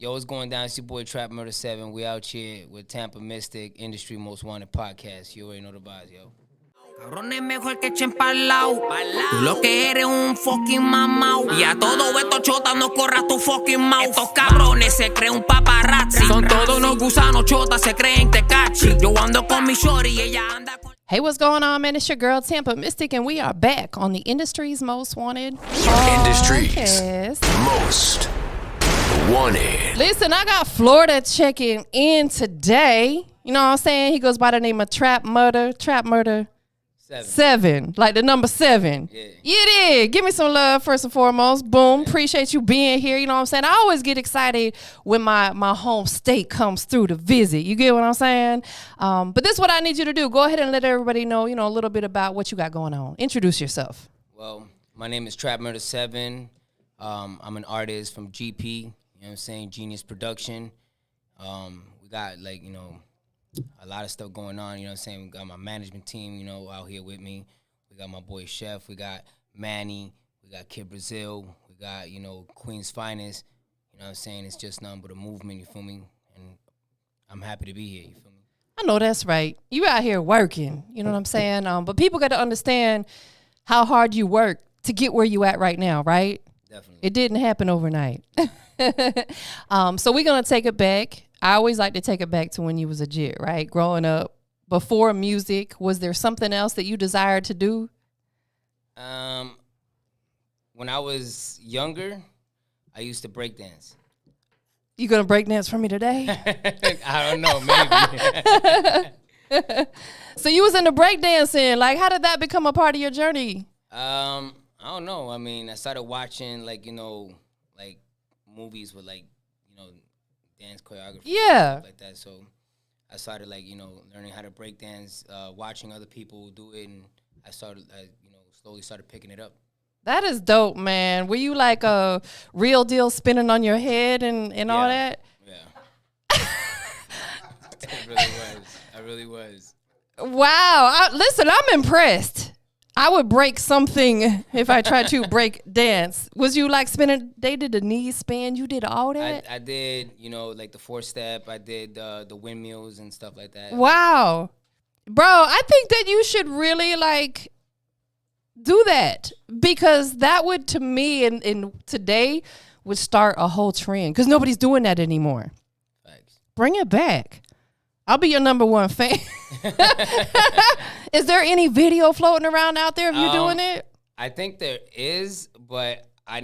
Yo, what's going down? It's your boy TrapMurda7. We out here with TampaMystic, Industry Most Wanted Podcast. You already know the vibes, yo. Cabrón es mejor que echen pa'lao. Tú lo que eres un fucking mamao. Y a todo esto chota no corras tu fucking mouth. Estos cabrones se creen un paparazzi. Son todos unos gusanos chotas, se creen tecachi. Yo ando con mi shorty y ella anda con... Hey, what's going on, man? It's your girl, TampaMystic, and we are back on the Industry's Most Wanted Industry's podcast. Most Wanted. Listen, I got Florida checking in today. You know what I'm saying? He goes by the name of TrapMurda7. Like the number 7. Yeah. You did. Give me some love first and foremost. Boom. Appreciate you being here. You know what I'm saying? I always get excited when my home state comes through to visit. You get what I'm saying? But this is what I need you to do. Go ahead and let everybody know, a little bit about what you got going on. Introduce yourself. Well, my name is TrapMurda7. I'm an artist from GP, you know what I'm saying, Genius Production. We got, a lot of stuff going on, you know what I'm saying? We got my management team, out here with me. We got my boy Chef. We got Manny. We got Kid Brazil. We got, Queen's Finest. You know what I'm saying? It's just nothing but a movement, you feel me? And I'm happy to be here, you feel me? I know that's right. You out here working, you know what I'm saying? But people got to understand how hard you work to get where you at right now, right? Definitely. It didn't happen overnight. So we're going to take it back. I always like to take it back to when you was a jit, right? Growing up, before music, was there something else that you desired to do? When I was younger, I used to break dance. You going to break dance for me today? I don't know, maybe. So you was into breakdancing. Like, how did that become a part of your journey? I don't know. I mean, I started watching, movies with, dance choreography. Yeah. And stuff like that. So I started, learning how to break dance, watching other people do it, and I slowly started picking it up. That is dope, man. Were you like a real deal spinning on your head and all that? Yeah. I really was. Wow. Listen, I'm impressed. I would break something if I tried to break dance. Was you like spinning? They did the knee spin. You did all that? I did, the 4-step. I did the windmills and stuff like that. Wow. Bro, I think that you should really do that, because that would, to me, in today, would start a whole trend, because nobody's doing that anymore. Thanks. Bring it back. I'll be your number one fan. Is there any video floating around out there of you doing it? I think there is, but I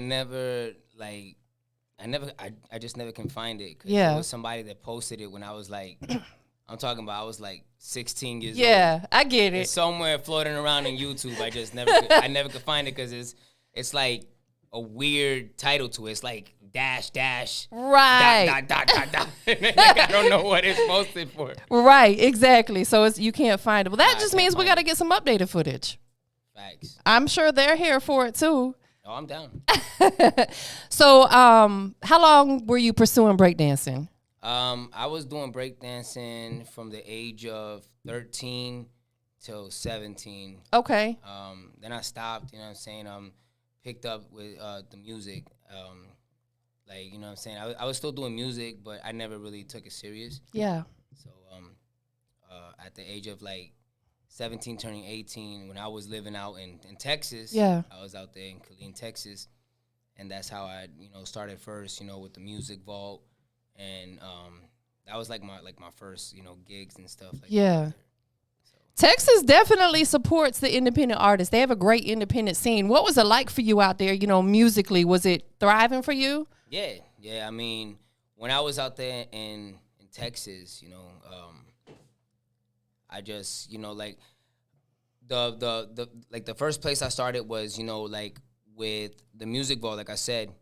just never can find it. Yeah. There was somebody that posted it when I was I'm talking about I was 16 years old. Yeah, I get it. It's somewhere floating around in YouTube. I never could find it because it's like a weird title to it. It's like dash right dot. I don't know what it's posted for. Right, exactly. So you can't find it. Well, that just means we got to get some updated footage. Facts. I'm sure they're here for it too. Oh, I'm down. So, how long were you pursuing breakdancing? I was doing breakdancing from the age of 13 till 17. Okay. Then I stopped, you know what I'm saying? Picked up with the music. You know what I'm saying? I was still doing music, but I never really took it serious. Yeah. So at the age of 17 turning 18, when I was living out in Texas, yeah, I was out there in Killeen, Texas, and that's how I started first, with the music vault, and that was my first gigs and stuff like yeah. that. Texas definitely supports the independent artists. They have a great independent scene. What was it like for you out there, musically? Was it thriving for you? Yeah. I mean, when I was out there in Texas, I just, the first place I started was, with the music vault, like I said.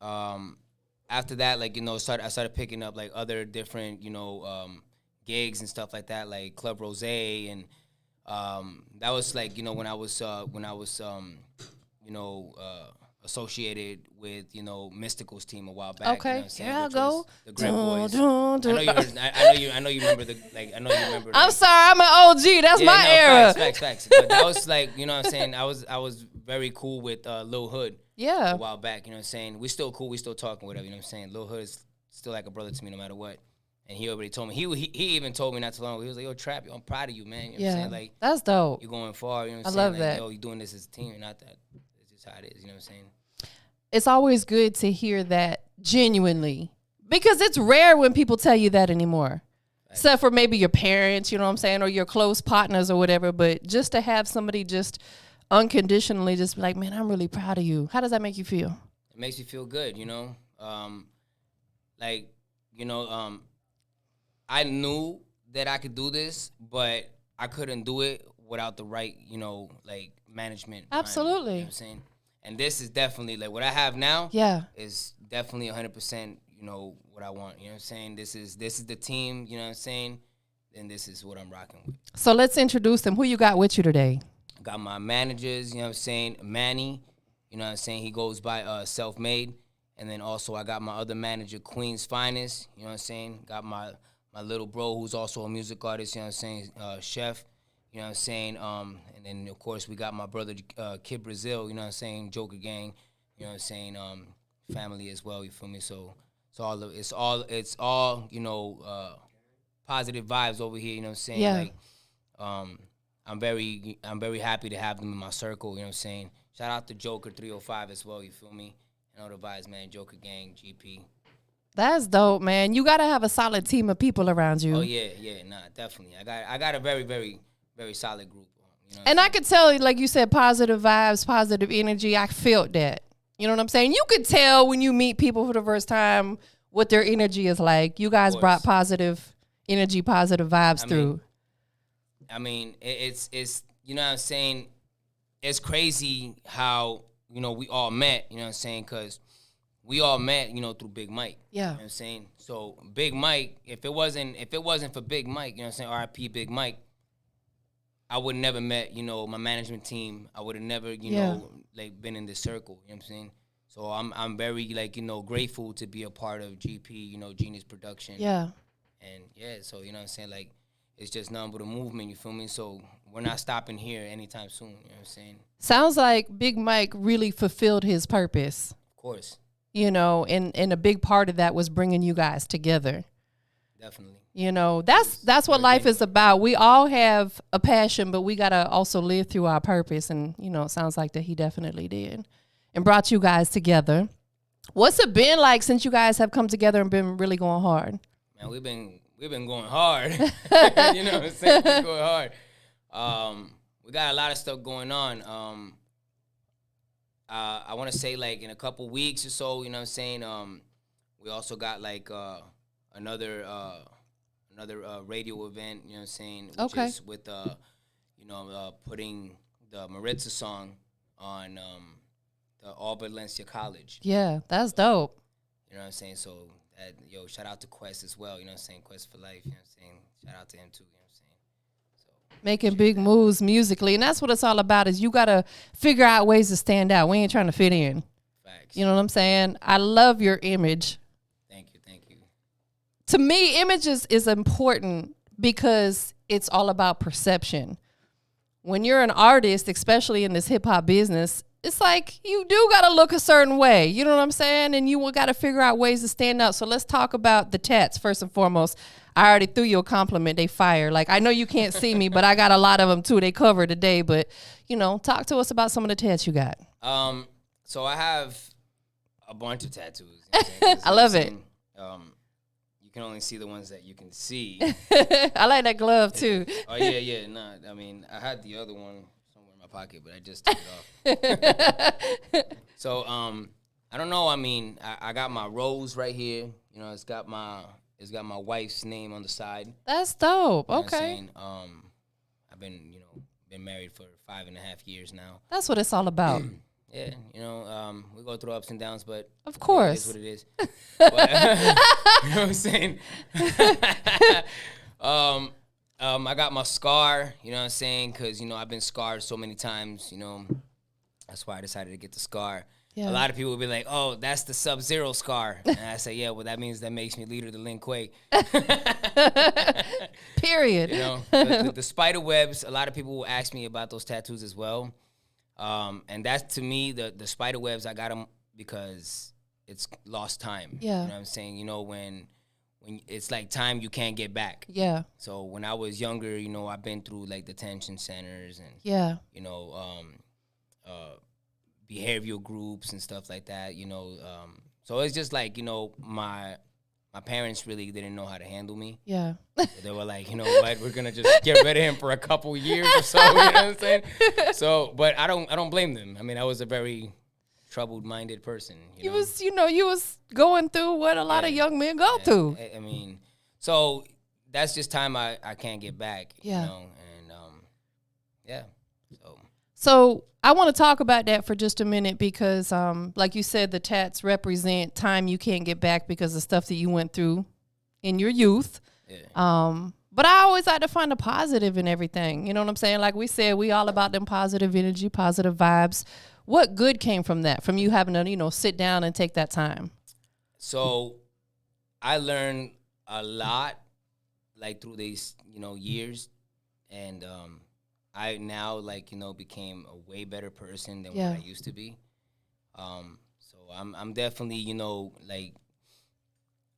After that, I started picking up other different, gigs and stuff like that, like Club Rose, and that was when I was associated with Mystical's team a while back. Okay, you know go. The Great Boys. I know you remember the I know you remember. I'm sorry, I'm an OG. That's my era. Facts. But that was you know what I'm saying. I was very cool with Lil Hood. Yeah. A while back, you know what I'm saying. We still cool. We still talking, whatever. You know what I'm saying. Lil Hood's still like a brother to me no matter what. And he already told me. He even told me not too long ago. He was like, yo, Trap, yo, I'm proud of you, man. You know what I'm saying? Like, that's dope. You're going far. You know what I'm I saying? love like, that. Yo, you're doing this as a team. Not that. It's just how it is. You know what I'm saying? It's always good to hear that genuinely, because it's rare when people tell you that anymore. Except for maybe your parents, you know what I'm saying, or your close partners or whatever. But just to have somebody just unconditionally just be like, man, I'm really proud of you. How does that make you feel? It makes me feel good, you know? I knew that I could do this, but I couldn't do it without the right, you know, like, management. Absolutely. You know what I'm saying? And this is definitely, like, what I have now is definitely 100%, you know, what I want. You know what I'm saying? This is the team, you know what I'm saying? And this is what I'm rocking with. So let's introduce them. Who you got with you today? Got my managers, you know what I'm saying? Manny, you know what I'm saying? He goes by Self-Made. And then also I got my other manager, Queen's Finest, you know what I'm saying? Got my little bro who's also a music artist, you know what I'm saying? Chef, you know what I'm saying? And then, of course, we got my brother, Kid Brazil, you know what I'm saying? Joker Gang, you know what I'm saying? Family as well, you feel me? So it's all you know, positive vibes over here, you know what I'm saying? Yeah. Like, I'm very happy to have them in my circle, you know what I'm saying? Shout out to Joker 305 as well, you feel me? You know the vibes, man. Joker Gang, GP. That's dope, man. You got to have a solid team of people around you. Oh, yeah, nah, definitely. I got a very, very, very solid group. You know and I could tell, like you said, positive vibes, positive energy. I felt that. You know what I'm saying? You could tell when you meet people for the first time what their energy is like. You guys brought positive energy, positive vibes through. I mean, it's you know what I'm saying? It's crazy how, you know, we all met, you know what I'm saying? Because we all met, you know, through Big Mike. Yeah. You know what I'm saying? So Big Mike, if it wasn't for Big Mike, you know what I'm saying, R.I.P. Big Mike, I would never met, you know, my management team. I would have never, you know, like been in this circle, you know what I'm saying? So I'm very, like, you know, grateful to be a part of GP, you know, Genius Production. Yeah. And so, you know what I'm saying, like, it's just nothing but a movement, you feel me? So we're not stopping here anytime soon, you know what I'm saying? Sounds like Big Mike really fulfilled his purpose. Of course. You know, and a big part of that was bringing you guys together. Definitely. You know, that's what life is about. We all have a passion, but we got to also live through our purpose. And, you know, it sounds like that he definitely did and brought you guys together. What's it been like since you guys have come together and been really going hard? Man, we've been going hard. You know what I'm saying? We're going hard. We got a lot of stuff going on. I want to say, like, in a couple weeks or so, you know what I'm saying? We also got, like, another radio event, you know what I'm saying? Which is with, you know, putting the Maritza song on the Valencia College. Yeah, that's dope. You know what I'm saying? So, shout out to Quest as well, you know what I'm saying? Quest for life, you know what I'm saying? Shout out to him too, you know what I'm saying? So, making big moves musically. And that's what it's all about, is you got to figure out ways to stand out. We ain't trying to fit in. Facts. You know what I'm saying? I love your image. Thank you. To me, images is important because it's all about perception. When you're an artist, especially in this hip-hop business, it's like you do got to look a certain way. You know what I'm saying? And you got to figure out ways to stand out. So let's talk about the tats first and foremost. I already threw you a compliment. They fire. Like, I know you can't see me, but I got a lot of them too. They cover today. But, you know, talk to us about some of the tats you got. So I have a bunch of tattoos. You know I love it. You can only see the ones that you can see. I like that glove too. Oh, yeah. Nah, I mean, I had the other one somewhere in my pocket, but I just took it off. So, I don't know. I mean, I got my rose right here. You know, it's got my wife's name on the side. That's dope. You know what I'm Okay. saying? I've been married for 5.5 years now. That's what it's all about. Yeah, you know, we go through ups and downs, but Of course. it is what it is. But, you know what I'm saying? I got my scar, you know what I'm saying? Because, you know, I've been scarred so many times, you know. That's why I decided to get the scar. Yeah. A lot of people will be like, oh, that's the Sub-Zero scar. And I say, yeah, well, that means that makes me leader to Lin Kuei. Period. You know, the spider webs, a lot of people will ask me about those tattoos as well. And that's, to me, the spider webs, I got them because it's lost time. Yeah. You know what I'm saying? You know, when it's like time you can't get back. Yeah. So when I was younger, you know, I've been through like detention centers and Yeah. you know, behavioral groups and stuff like that. You know, so it's just like, you know, my parents really didn't know how to handle me. Yeah. So they were like, you know what, we're gonna just get rid of him for a couple years or so. You know what I'm saying? So, but I don't blame them. I mean, I was a very troubled-minded person. You know? You was going through what a lot of young men go through. I mean, so that's just time I can't get back. Yeah. You know, and yeah. So I want to talk about that for just a minute because, like you said, the tats represent time you can't get back because of stuff that you went through in your youth. Yeah. But I always like to find a positive in everything. You know what I'm saying? Like we said, we all about them positive energy, positive vibes. What good came from that, from you having to, you know, sit down and take that time? So I learned a lot, like, through these, you know, years. And I now, like, you know, became a way better person than what I used to be. So I'm definitely, you know, like,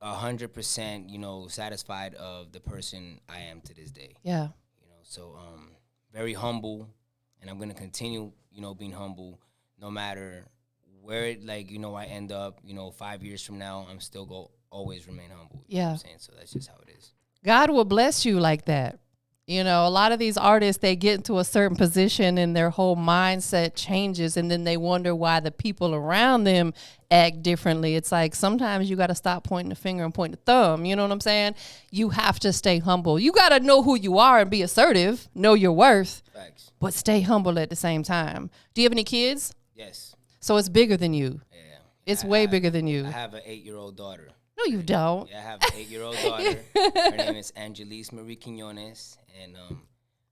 100%, you know, satisfied of the person I am to this day. Yeah. You know, so very humble, and I'm gonna continue, you know, being humble, no matter where it, like, you know, I end up. You know, 5 years from now, I'm still always remain humble. You know what I'm saying? So that's just how it is. God will bless you like that. You know, a lot of these artists, they get into a certain position and their whole mindset changes, and then they wonder why the people around them act differently. It's like sometimes you got to stop pointing the finger and point the thumb. You know what I'm saying? You have to stay humble. You got to know who you are and be assertive, know your worth, Facts. but stay humble at the same time. Do you have any kids? Yes. So it's bigger than you. Yeah. It's way bigger than you. I have an 8-year-old daughter. No, you don't. Yeah, I have an 8-year-old daughter. Her name is Angelise Marie Quinones, and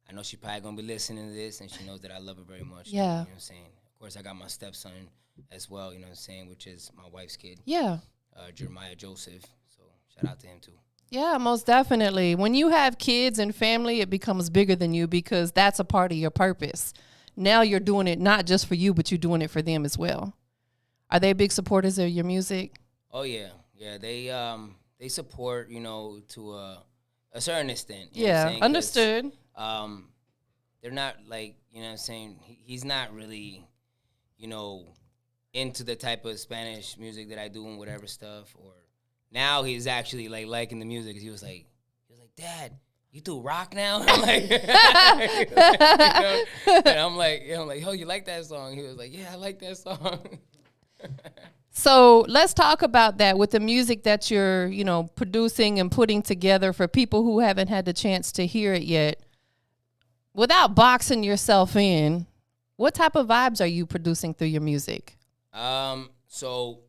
I know she's probably gonna be listening to this, and she knows that I love her very much. Yeah. You know what I'm saying? Of course, I got my stepson as well. You know what I'm saying? Which is my wife's kid. Yeah. Jeremiah Joseph. So shout out to him too. Yeah, most definitely. When you have kids and family, it becomes bigger than you because that's a part of your purpose. Now you're doing it not just for you, but you're doing it for them as well. Are they big supporters of your music? Oh yeah, yeah. They support, you know, to a certain extent. You know what I'm Yeah, saying? 'Cause, understood. they're not like, you know what I'm saying, he's not really, you know, into the type of Spanish music that I do and whatever stuff. Or now he's actually like liking the music. He was like, Dad, you do rock now? I'm like, you know? And I'm like, oh, you like that song? He was like, yeah, I like that song. So let's talk about that with the music that you're, you know, producing and putting together for people who haven't had the chance to hear it yet. Without boxing yourself in, what type of vibes are you producing through your music? So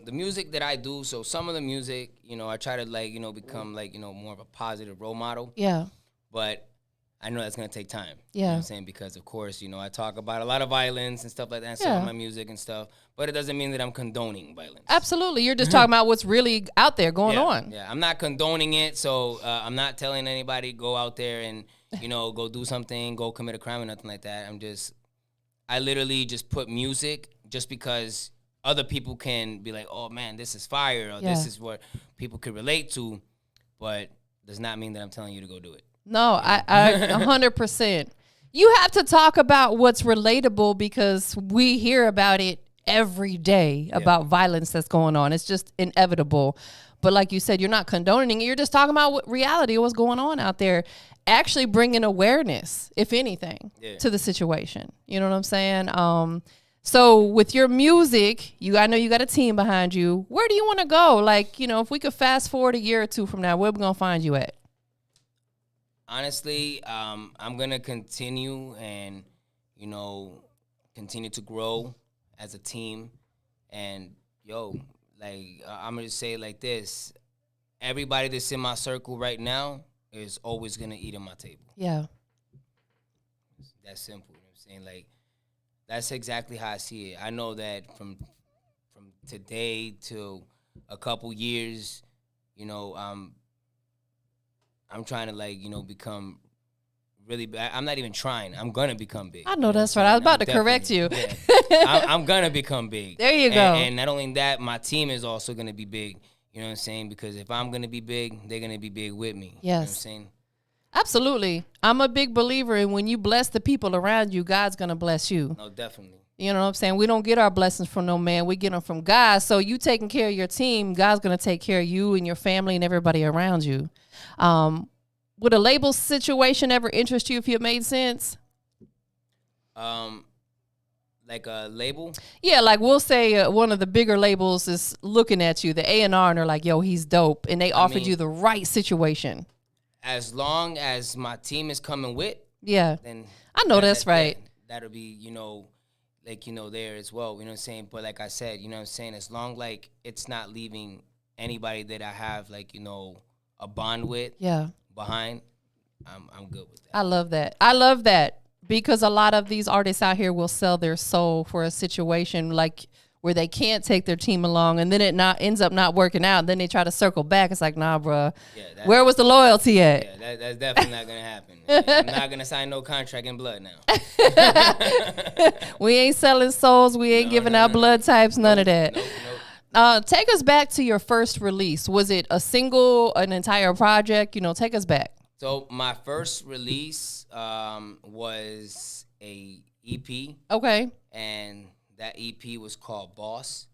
the music that I do, so some of the music, you know, I try to like, you know, become like, you know, more of a positive role model. Yeah. But I know that's going to take time. Yeah. You know what I'm saying? Because, of course, you know, I talk about a lot of violence and stuff like that in some of my music and stuff. But it doesn't mean that I'm condoning violence. Absolutely. You're just talking about what's really out there going on. Yeah, I'm not condoning it. So I'm not telling anybody go out there and, you know, go do something, go commit a crime or nothing like that. I literally just put music just because other people can be like, oh, man, this is fire, or this is what people could relate to. But does not mean that I'm telling you to go do it. No, I 100%. You have to talk about what's relatable because we hear about it every day about violence that's going on. It's just inevitable. But like you said, you're not condoning it. You're just talking about what reality, what's going on out there. Actually bringing awareness, if anything, to the situation. You know what I'm saying? So with your music, I know you got a team behind you. Where do you want to go? Like, you know, if we could fast forward a year or two from now, where are we going to find you at? Honestly, I'm going to continue and, you know, continue to grow as a team. And, I'm going to say it like this. Everybody that's in my circle right now is always going to eat at my table. Yeah. That's simple. You know what I'm saying? Like, that's exactly how I see it. I know that from today to a couple years, you know, I'm trying to, like, you know, become really big. I'm not even trying. I'm gonna become big. I know that's right. I was about to correct you. Yeah. I'm gonna become big. There you go. And not only that, my team is also gonna be big. You know what I'm saying? Because if I'm gonna be big, they're gonna be big with me. Yes. You know what I'm saying? Absolutely. I'm a big believer in when you bless the people around you, God's gonna bless you. No, definitely. You know what I'm saying? We don't get our blessings from no man. We get them from God. So you taking care of your team, God's going to take care of you and your family and everybody around you. Would a label situation ever interest you if it made sense? Like a label? Yeah, like we'll say one of the bigger labels is looking at you, the A&R, and they're like, yo, he's dope. And they offered you the right situation. As long as my team is coming with, yeah, then I know that's right. That'll be, like, there as well, you know what I'm saying? But like I said, you know what I'm saying? As long like it's not leaving anybody that I have like, a bond with behind, I'm good with that. I love that. I love that because a lot of these artists out here will sell their soul for a situation like where they can't take their team along and then it ends up not working out. Then they try to circle back. It's like, nah, bruh. Yeah, where was the loyalty at? Yeah, that's definitely not going to happen. I'm not going to sign no contract in blood now. We ain't selling souls. We ain't giving out blood types. None of that. Nope. Take us back to your first release. Was it a single, an entire project? Take us back. So my first release was a EP. Okay. And that EP was called Boss.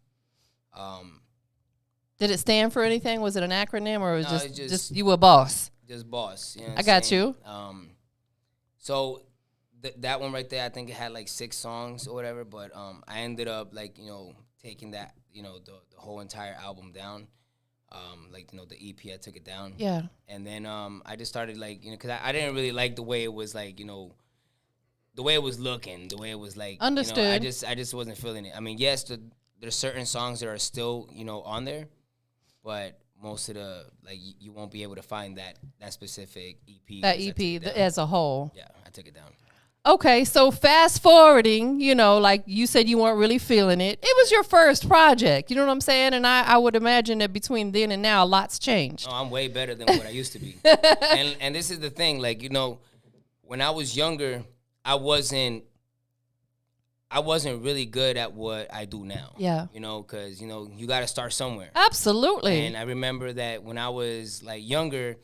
Did it stand for anything? Was it an acronym or was it just you a boss? Just Boss. You know I got you. So that one right there, I think it had like 6 songs or whatever, but I ended up like, taking that, the whole entire album down. The EP, I took it down. Yeah. And then I just started like, because I didn't really like the way it was like, the way it was looking, the way it was like. Understood. I just wasn't feeling it. I mean, yes, there's certain songs that are still, on there, but most of the, like, you won't be able to find that specific EP. That EP as a whole. Yeah, I took it down. Okay, so fast forwarding, like you said you weren't really feeling it. It was your first project, you know what I'm saying? And I would imagine that between then and now, a lot's changed. Oh, I'm way better than what I used to be. and this is the thing, like, when I was younger, I wasn't really good at what I do now. Yeah. Because, you got to start somewhere. Absolutely. And I remember that when I was, like, younger,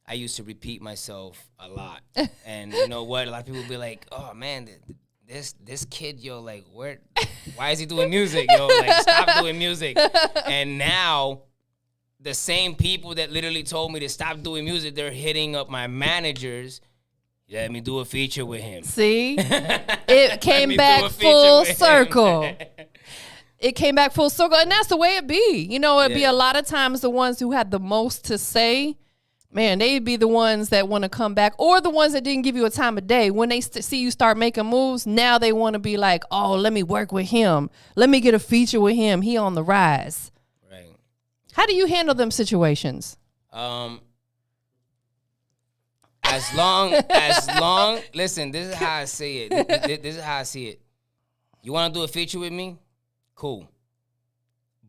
I used to repeat myself a lot. And you know what? A lot of people be like, oh, man, this kid, like, why is he doing music? Like, stop doing music. And now the same people that literally told me to stop doing music, they're hitting up my managers. Let me do a feature with him. See? It came back full circle. It came back full circle. And that's the way it be. It'd be a lot of times the ones who had the most to say, man, they'd be the ones that want to come back, or the ones that didn't give you a time of day. When they see you start making moves, now they want to be like, oh, let me work with him. Let me get a feature with him. He on the rise. Right. How do you handle them situations? As long, listen, this is how I see it. This is how I see it. You want to do a feature with me? Cool.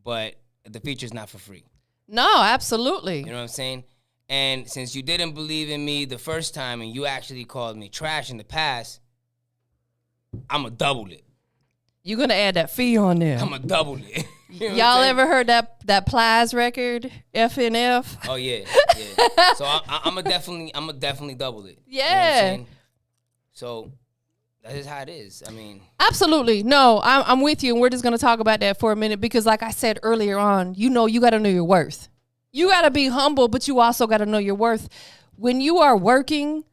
But the feature's not for free. No, absolutely. You know what I'm saying? And since you didn't believe in me the first time and you actually called me trash in the past, I'm going to double it. You're going to add that fee on there. I'm going to double it. You know Y'all ever heard that Plies record, FNF? Oh, yeah. So I'm going to definitely double it. Yeah. You know what I'm saying? So that is how it is. I mean. Absolutely. No, I'm with you. And we're just going to talk about that for a minute because like I said earlier on, you got to know your worth. You got to be humble, but you also got to know your worth. When you are working,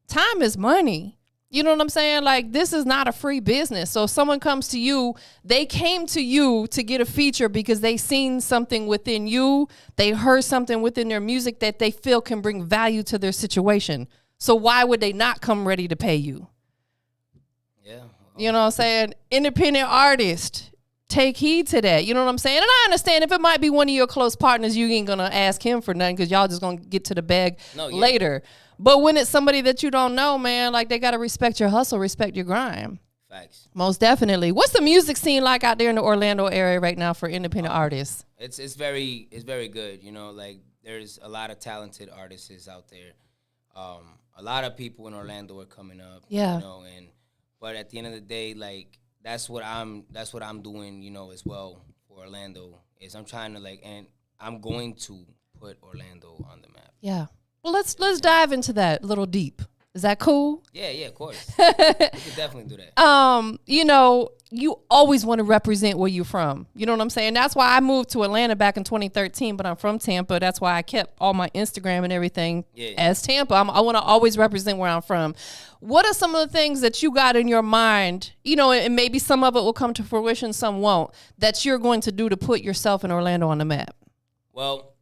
time is money. You know what I'm saying? Like, this is not a free business. So if someone comes to you, they came to you to get a feature because they seen something within you. They heard something within their music that they feel can bring value to their situation. So why would they not come ready to pay you? Yeah. You know what I'm saying? Independent artist. Take heed to that. You know what I'm saying? And I understand if it might be one of your close partners, you ain't going to ask him for nothing because y'all just going to get to the bag later. But when it's somebody that you don't know, man, like they got to respect your hustle, respect your grind. Facts. Most definitely. What's the music scene like out there in the Orlando area right now for independent artists? It's very good. Like there's a lot of talented artists out there. a lot of people in Orlando are coming up. Yeah. You know, but at the end of the day, like that's what I'm doing, you know, as well for Orlando. Is I'm trying to and I'm going to put Orlando on the map. Yeah. Well, let's dive into that a little deep. Is that cool? Yeah, of course. We could definitely do that. You know, you always want to represent where you're from. You know what I'm saying? That's why I moved to Atlanta back in 2013, but I'm from Tampa. That's why I kept all my Instagram and everything as Tampa. I want to always represent where I'm from. What are some of the things that you got in your mind, you know, and maybe some of it will come to fruition, some won't, that you're going to do to put yourself in Orlando on the map? Well,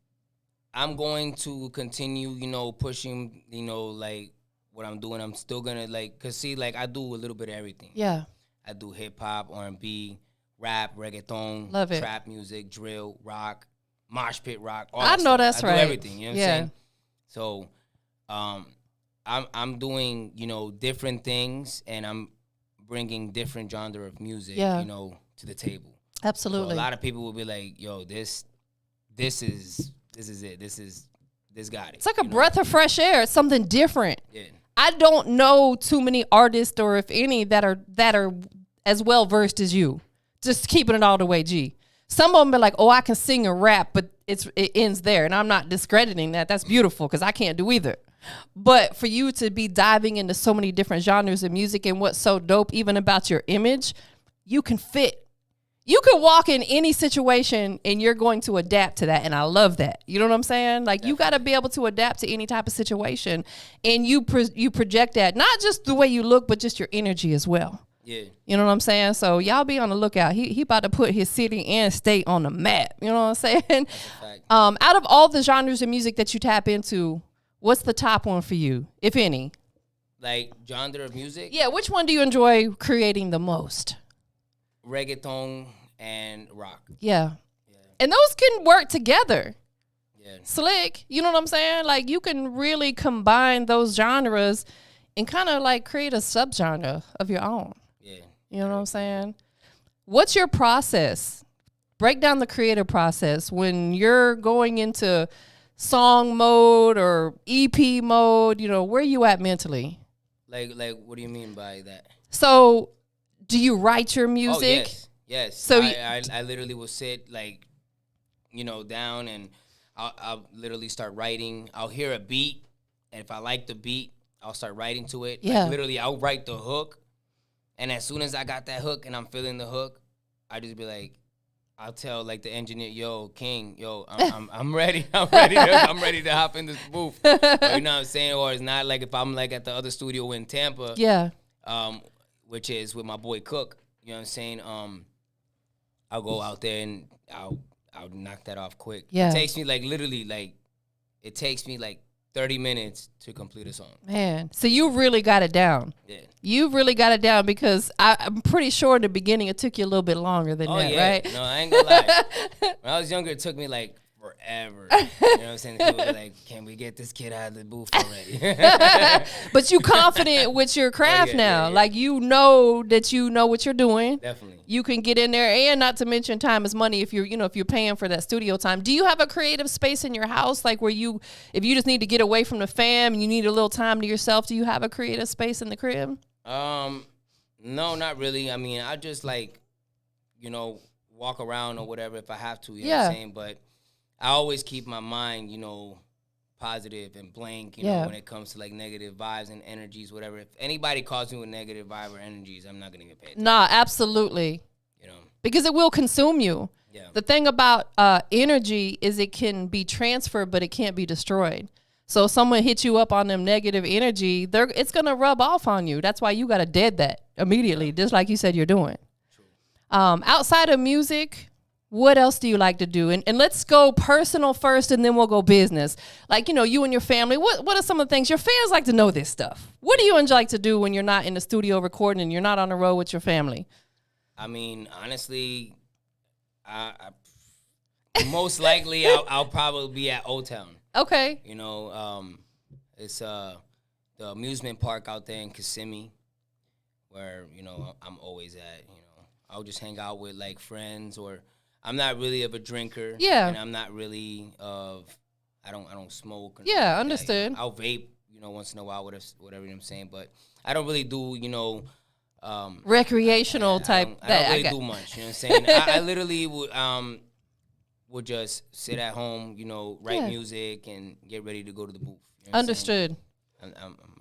I'm going to continue, you know, pushing, you know, like, what I'm doing. I'm still gonna cause see, I do a little bit of everything. Yeah. I do hip hop, R&B, rap, reggaeton, Love it. Trap music, drill, rock, mosh pit rock. All I that know stuff. that's I right. do everything. You know what Yeah. I'm saying? So, I'm doing, you know, different things, and I'm bringing different genre of music, Yeah. you know, to the table. Absolutely. So a lot of people will be like, "Yo, this is it. This got it." It's like a breath of fresh air. It's something different. Yeah. I don't know too many artists, or if any, that are as well versed as you. Just keeping it all the way, G. Some of them be like, "Oh, I can sing and rap," but it ends there, and I'm not discrediting that. That's beautiful because I can't do either. But for you to be diving into so many different genres of music, and what's so dope, even about your image, you can fit. You could walk in any situation and you're going to adapt to that. And I love that. You know what I'm saying? Like, you got to be able to adapt to any type of situation. And you project that, not just the way you look, but just your energy as well. Yeah. You know what I'm saying? So y'all be on the lookout. He about to put his city and state on the map. You know what I'm saying? Out of all the genres of music that you tap into, what's the top one for you, if any? Like, genre of music? Yeah, which one do you enjoy creating the most? Reggaeton and rock. Yeah. And those can work together. Yeah. Slick. You know what I'm saying? Like, you can really combine those genres and kind of like create a subgenre of your own. Yeah. You know what I'm saying? What's your process? Break down the creative process when you're going into song mode or EP mode. You know, where you at mentally? Like, what do you mean by that? So, do you write your music? Oh, yes. So I literally will sit down, and I'll literally start writing. I'll hear a beat, and if I like the beat, I'll start writing to it. Yeah. Like, literally, I'll write the hook, and as soon as I got that hook and I'm feeling the hook, I just be like, I'll tell the engineer, "Yo, King, I'm ready. I'm ready to hop in this booth." Or, you know what I'm saying? Or it's not like if I'm at the other studio in Tampa. Yeah. Which is with my boy Cook. You know what I'm saying? I'll go out there and I'll knock that off quick. Yeah. It takes me literally 30 minutes to complete a song. Man, so you really got it down. Yeah. You really got it down, because I'm pretty sure in the beginning it took you a little bit longer than that, right? No, I ain't gonna lie. When I was younger, it took me forever. You know what I'm saying? People were like, "Can we get this kid out of the booth already?" But you confident with your craft now. Yeah. Like, you know that you know what you're doing. Definitely. You can get in there, and not to mention time is money if you're paying for that studio time. Do you have a creative space in your house, like if you just need to get away from the fam and you need a little time to yourself, do you have a creative space in the crib? No, not really. I mean, I just walk around or whatever if I have to, you know what I'm saying? But I always keep my mind, positive and blank, you know, when it comes to negative vibes and energies, whatever. If anybody calls me with negative vibe or energies, I'm not gonna even pay attention. Nah, absolutely. Because it will consume you. Yeah. The thing about energy is it can be transferred, but it can't be destroyed. So if someone hits you up on them negative energy, it's gonna rub off on you. That's why you gotta dead that immediately, just like you said you're doing. True. Outside of music, what else do you like to do? And let's go personal first, and then we'll go business. You and your family, what are some of the things? Your fans like to know this stuff. What do you like to do when you're not in the studio recording and you're not on the road with your family? I mean, honestly, I most likely I'll probably be at Old Town. Okay. It's the amusement park out there in Kissimmee, where I'm always at. I'll just hang out with friends, or I'm not really of a drinker. Yeah. And I'm not really I don't smoke. Yeah, understood. I'll vape once in a while, whatever I'm saying. But I don't really do, recreational type. I don't really do much. You know what I'm saying? I literally would just sit at home, write music and get ready to go to the booth. You know Understood. I'm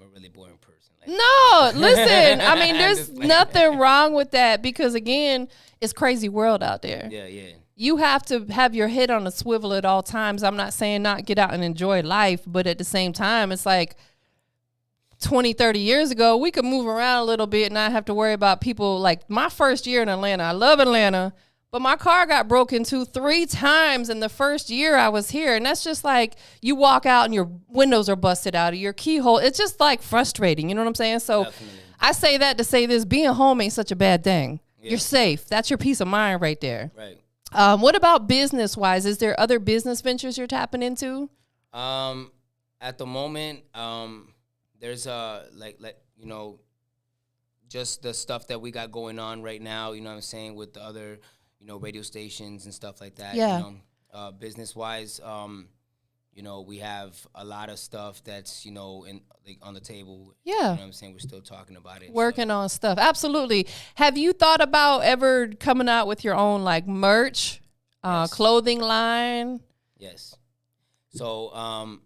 a really boring person. No, listen. I mean, there's nothing wrong with that because again, it's crazy world out there. Yeah. You have to have your head on a swivel at all times. I'm not saying not get out and enjoy life, but at the same time, it's like 20, 30 years ago, we could move around a little bit and not have to worry about people. Like my first year in Atlanta, I love Atlanta, but my car got broken into 3 times in the first year I was here. And that's just like you walk out and your windows are busted out of your keyhole. It's just like frustrating. You know what I'm saying? So definitely. I say that to say this, being home ain't such a bad thing. Yeah. You're safe. That's your peace of mind right there. Right. What about business-wise? Is there other business ventures you're tapping into? At the moment, there's just the stuff that we got going on right now. You know what I'm saying, with the other, radio stations and stuff like that. Yeah. Business-wise, we have a lot of stuff that's on the table. Yeah. You know what I'm saying? We're still talking about it. Working on stuff. Absolutely. Have you thought about ever coming out with your own like merch, Yes. clothing line? Yes. So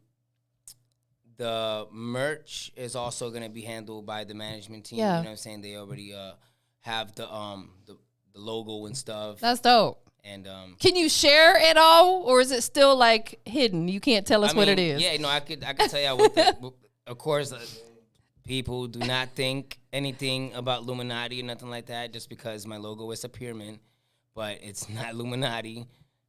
the merch is also going to be handled by the management team. Yeah. You know what I'm saying? They already have the logo and stuff. That's dope. And can you share it all, or is it still like hidden? You can't tell us what it is. Yeah, I could tell you what. Of course, people do not think anything about Illuminati or nothing like that, just because my logo is a pyramid, but it's not Illuminati.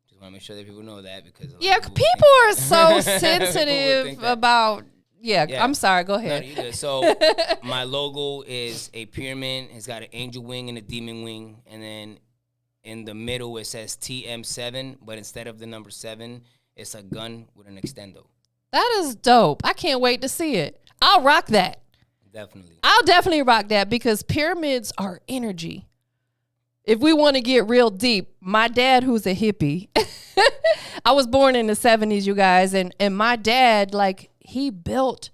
Just want to make sure that people know that because people are so sensitive about. Yeah, I'm sorry. Go ahead. No, you good. So my logo is a pyramid. It's got an angel wing and a demon wing, and then in the middle it says TM7, but instead of the number 7, it's a gun with an extendo. That is dope. I can't wait to see it. I'll rock that. Definitely. I'll definitely rock that because pyramids are energy. If we want to get real deep, my dad, who's a hippie, I was born in the 70s, you guys, and my dad, like, he built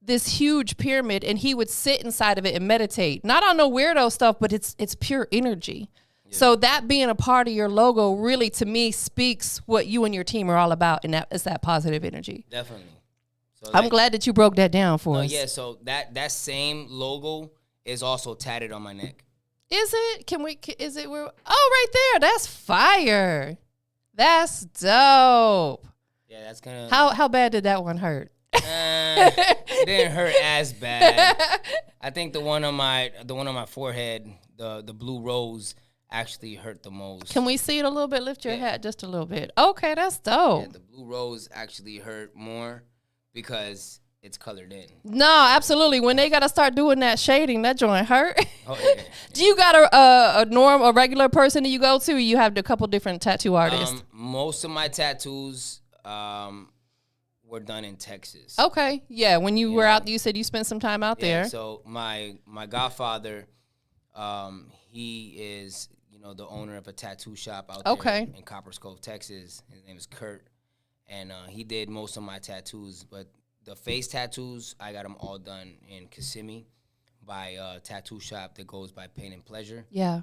this huge pyramid and he would sit inside of it and meditate. Not on no weirdo stuff, but it's pure energy. Yeah. So that being a part of your logo really, to me, speaks what you and your team are all about, and that is that positive energy. Definitely. So I'm glad that you broke that down for us. Yeah, so that same logo is also tatted on my neck. Is it? Is it where? Oh, right there. That's fire. That's dope. Yeah, that's kind of. How bad did that one hurt? It didn't hurt as bad. I think the one on my forehead, the blue rose, actually hurt the most. Can we see it a little bit? Lift your hat just a little bit. Okay, that's dope. Yeah, the blue rose actually hurt more because it's colored in. No, absolutely. When they got to start doing that shading, that joint hurt. Oh, yeah. Do you got a regular person that you go to? Or you have a couple different tattoo artists? Most of my tattoos were done in Texas. Okay. Yeah, when you were out, you said you spent some time out there. So my godfather, he is the owner of a tattoo shop out there in Copper's Cove, Texas. His name is Kurt, and he did most of my tattoos. But the face tattoos, I got them all done in Kissimmee by a tattoo shop that goes by Pain and Pleasure. Yeah.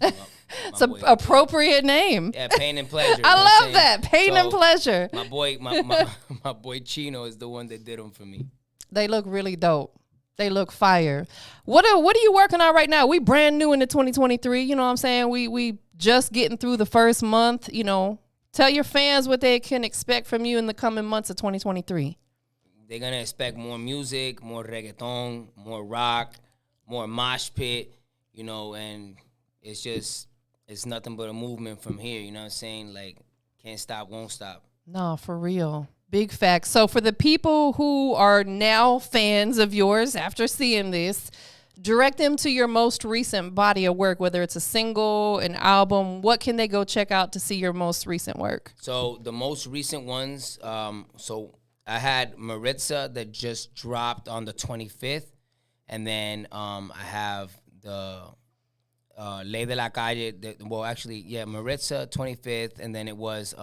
It's an appropriate name. Yeah, Pain and Pleasure. I love that. Pain and Pleasure. My boy Chino is the one that did them for me. They look really dope. They look fire. What are you working on right now? We brand new into 2023. You know what I'm saying? We just getting through the first month. Tell your fans what they can expect from you in the coming months of 2023. They're gonna expect more music, more reggaeton, more rock, more mosh pit. And it's nothing but a movement from here. You know what I'm saying? Like, can't stop, won't stop. No, for real. Big facts. So for the people who are now fans of yours after seeing this, direct them to your most recent body of work, whether it's a single, an album. What can they go check out to see your most recent work? So the most recent ones, so I had Maritza that just dropped on the 25th. And then I have the Ley de la Calle. Maritza, 25th. And then it was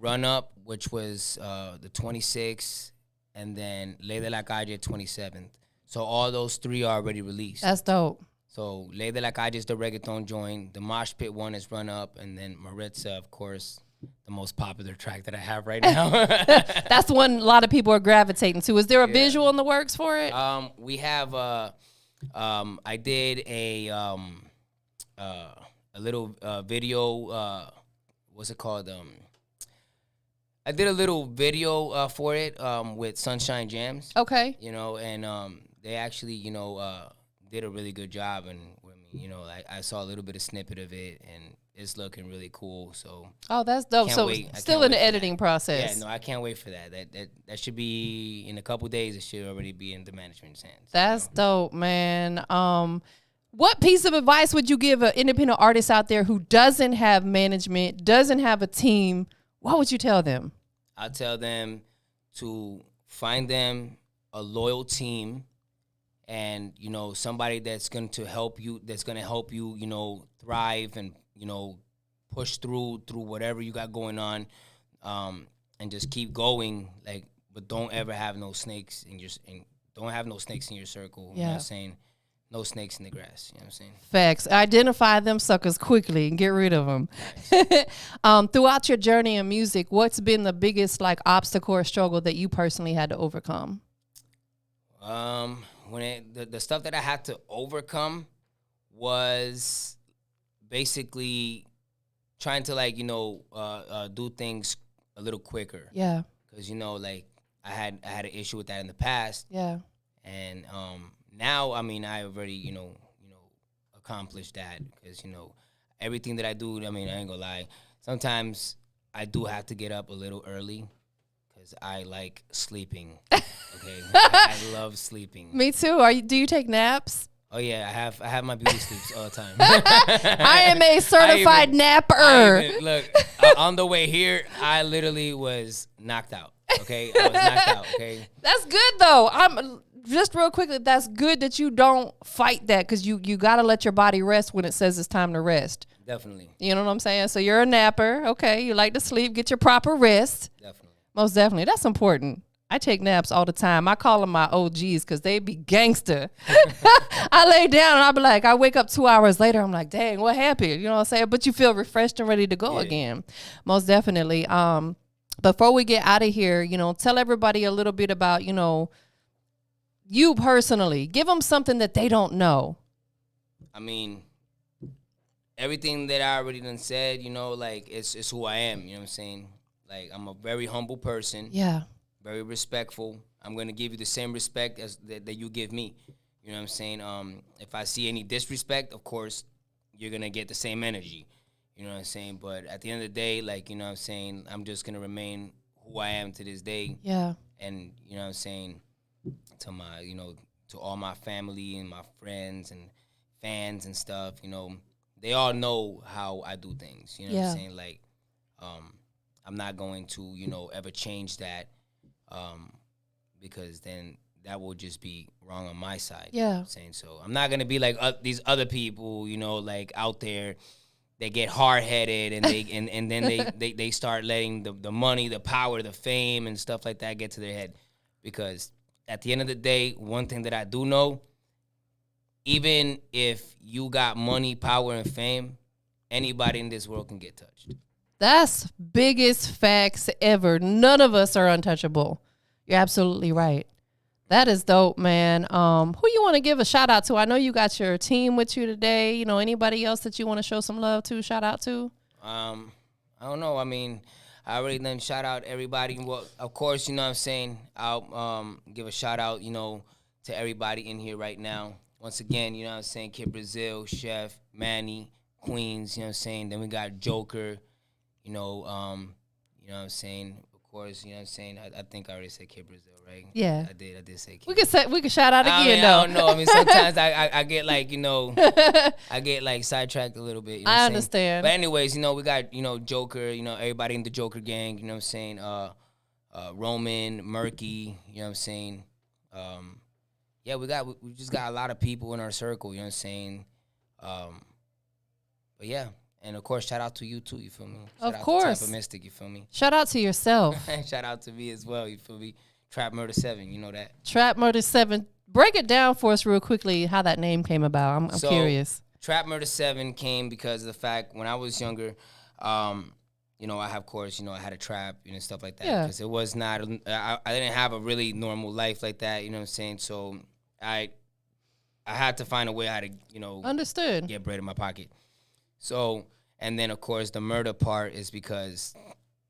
Run Up, which was the 26th, and then Ley de la Calle 27th. So all those 3 are already released. That's dope. So Ley de la Calle is the reggaeton joint. The Mosh Pit one is Run Up, and then Maritza, of course, the most popular track that I have right now. That's the one a lot of people are gravitating to. Is there a visual in the works for it? We have I did a little video. What's it called? I did a little video for it with Sunshine Jams. Okay. You know, and they actually, you know, did a really good job. And you know, I saw a little bit of snippet of it, and it's looking really cool. So that's dope. So still in the editing process. Yeah, no, I can't wait for that. That should be in a couple days. It should already be in the management's hands. That's dope, man. What piece of advice would you give an independent artist out there who doesn't have management, doesn't have a team? What would you tell them? I'll tell them to find them a loyal team, and you know, somebody that's going to help you, you know, thrive and, you know, push through whatever you got going on, and just keep going. Like, but don't ever have no snakes in your circle. You know what I'm saying? No snakes in the grass. You know what I'm saying? Facts. Identify them suckers quickly and get rid of them. Nice. Throughout your journey in music, what's been the biggest like obstacle or struggle that you personally had to overcome? When the stuff that I had to overcome was basically trying to, like, you know, do things a little quicker. Yeah. Because, you know, like I had an issue with that in the past. Yeah. And now, I mean, I already, you know, accomplished that, because, you know, everything that I do, I mean, I ain't gonna lie, sometimes I do have to get up a little early because I like sleeping. Okay, I love sleeping. Me too. Do you take naps? Oh yeah, I have my beauty sleeps all the time. I am a certified napper. Look, on the way here, I literally was knocked out. Okay, I was knocked out. Okay, that's good though. I'm just real quickly. That's good that you don't fight that, because you gotta let your body rest when it says it's time to rest. Definitely. You know what I'm saying? So you're a napper. Okay, you like to sleep, get your proper rest. Definitely. Most definitely. That's important. I take naps all the time. I call them my OGs because they be gangster. I lay down and I be like, I wake up 2 hours later. I'm like, dang, what happened? You know what I'm saying? But you feel refreshed and ready to go again. Most definitely. Before we get out of here, you know, tell everybody a little bit about, you know, you personally. Give them something that they don't know. I mean, everything that I already done said, you know, like, it's who I am. You know what I'm saying? Like, I'm a very humble person. Yeah. Very respectful. I'm going to give you the same respect as that you give me. You know what I'm saying? If I see any disrespect, of course, you're going to get the same energy. You know what I'm saying? But at the end of the day, like, you know what I'm saying, I'm just going to remain who I am to this day. Yeah. And, you know what I'm saying, to my, you know, to all my family and my friends and fans and stuff, you know, they all know how I do things. You know what I'm saying? Like, I'm not going to, you know, ever change that. Because then that will just be wrong on my side. Yeah. You know what I'm saying? So I'm not going to be like these other people, you know, like out there, they get hard-headed and they and then they start letting the money, the power, the fame and stuff like that get to their head. Because at the end of the day, one thing that I do know, even if you got money, power, and fame, anybody in this world can get touched. That's biggest facts ever. None of us are untouchable. You're absolutely right. That is dope, man. Who you want to give a shout out to? I know you got your team with you today. You know, anybody else that you want to show some love to, shout out to? I don't know. I mean, I already done shout out everybody. Well, of course, you know what I'm saying. I'll give a shout out, you know, to everybody in here right now. Once again, you know what I'm saying, Kid Brazil, Chef, Manny, Queens, you know what I'm saying. Then we got Joker, you know what I'm saying. Of course, you know what I'm saying. I think I already said Kid Brazil, right? Yeah. I did say Kid. We could shout out again, though. I don't know. I mean, sometimes I get like, you know, I get like sidetracked a little bit. You know I what I'm understand. But anyways, you know, we got, you know, Joker, you know, everybody in the Joker gang, you know what I'm saying. Roman, Murky, you know what I'm saying. Yeah, we just got a lot of people in our circle, you know what I'm saying. But yeah. And of course, shout out to you too. You feel me? Of Shout course. out to TampaMystic. You feel me? Shout out to yourself. Shout out to me as well. You feel me? TrapMurda7. You know that. TrapMurda7. Break it down for us real quickly how that name came about. I'm So, curious. TrapMurda7 came because of the fact when I was younger, you know, I have course, you know, I had a trap, you know, stuff like that. Yeah. Because it was not, I didn't have a really normal life like that, you know what I'm saying? So I had to find a way how to, you know, Understood. get bread in my pocket. So, and then of course the murder part is because,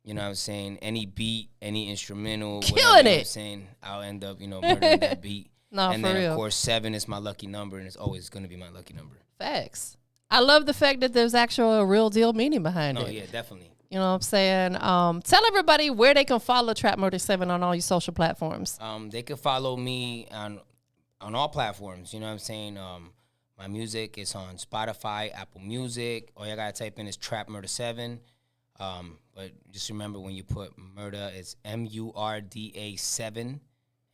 you know what I'm saying, any beat, any instrumental, whatever, Killing you know what I'm it. saying, I'll end up, you know, murdering that beat. No, and for then real. of course 7 is my lucky number, and it's always going to be my lucky number. Facts. I love the fact that there's actual a real deal meaning behind No, it. yeah, definitely. You know what I'm saying? Tell everybody where they can follow TrapMurda7 on all your social platforms. They can follow me on all platforms. You know what I'm saying? My music is on Spotify, Apple Music. All you gotta type in is TrapMurda7. But just remember when you put murder, it's MURDA7,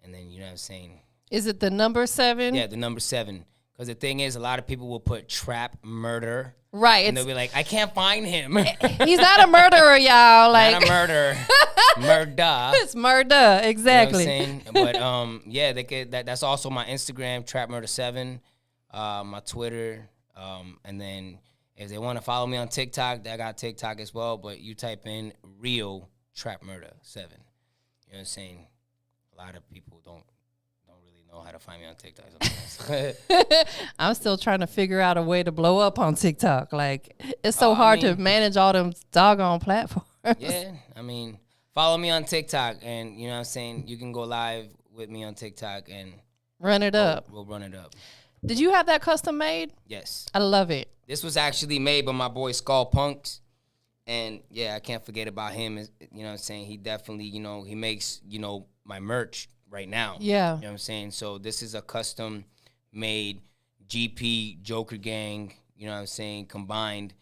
and then you know what I'm saying. Is it the number 7? Yeah, the number 7. Because the thing is, a lot of people will put trap murder. Right. And they'll be like, I can't find him. He's not a murderer, y'all. Like Not a murder. Murder. it's murder. Exactly. You know what I'm saying? But yeah, they could. That's also my Instagram, TrapMurda7, my Twitter, and then if they want to follow me on TikTok, I got TikTok as well. But you type in real TrapMurda7. You know what I'm saying? A lot of people don't really know how to find me on TikTok sometimes. I'm still trying to figure out a way to blow up on TikTok. Like it's so hard to manage all them doggone platforms. Yeah, I mean, follow me on TikTok, and you know what I'm saying? You can go live with me on TikTok, and Run it up. we'll run it up. Did you have that custom made? Yes. I love it. This was actually made by my boy Skull Punks. And yeah, I can't forget about him. You know what I'm saying? He definitely, you know, he makes, you know, my merch right now. Yeah. You know what I'm saying? So this is a custom made GP Joker Gang, you know what I'm saying, combined.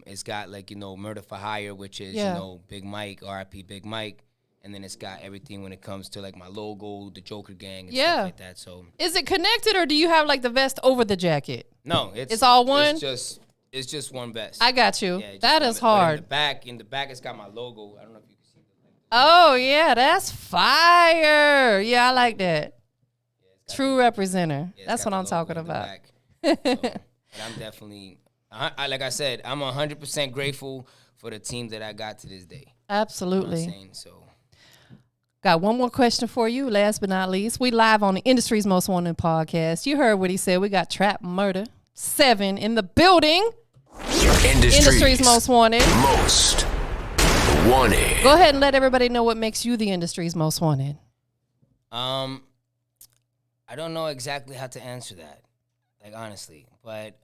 It's got like, you know, Murder for Hire, which is, Yeah. you know, Big Mike, RIP Big Mike. And then it's got everything when it comes to like my logo, the Joker Gang, and Yeah. stuff like that. So Is it connected or do you have like the vest over the jacket? no, It's all one? It's just one vest. I got you. Yeah, just that one is vest. But hard. in the back, it's got my logo. I don't know if you can see it. Oh yeah, that's fire. Yeah, I like that. True representer. Yeah, it's That's got what the I'm logo talking in the about. back. So, but I'm definitely, like I said, I'm 100% grateful for the team that I got to this day. You know what I'm Absolutely. saying? So Got one more question for you, last but not least. We live on the Industry's Most Wanted podcast. You heard what he said. We got TrapMurda7 in the building. Industry's Most Wanted. Most Wanted. Go ahead and let everybody know what makes you the Industry's Most Wanted. I don't know exactly how to answer that, like honestly, but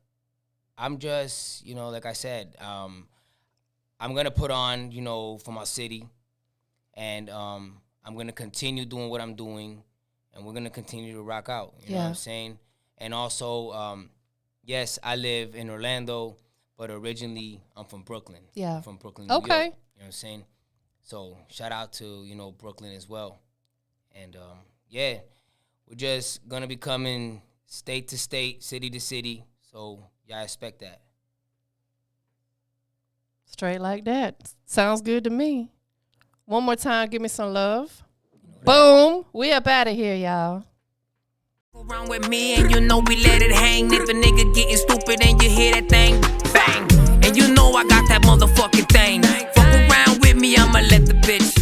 I'm just, you know, like I said, I'm gonna put on, you know, for my city, and I'm gonna continue doing what I'm doing, and we're gonna continue to rock out. You know what I'm saying? And also, yes, I live in Orlando, but originally I'm from Brooklyn. Yeah. I'm from Brooklyn, New Okay. York. You know what I'm saying? So shout out to, you know, Brooklyn as well. And yeah, we're just gonna be coming state to state, city to city. So y'all expect that. Straight like that. Sounds good to me. One more time, give me some love. Boom. We up out of here, y'all. Around with me and you know we let it hang. If a nigga getting stupid and you hear that thing, bang. And you know I got that motherfucking thing. Fuck around with me, I'ma let the bitch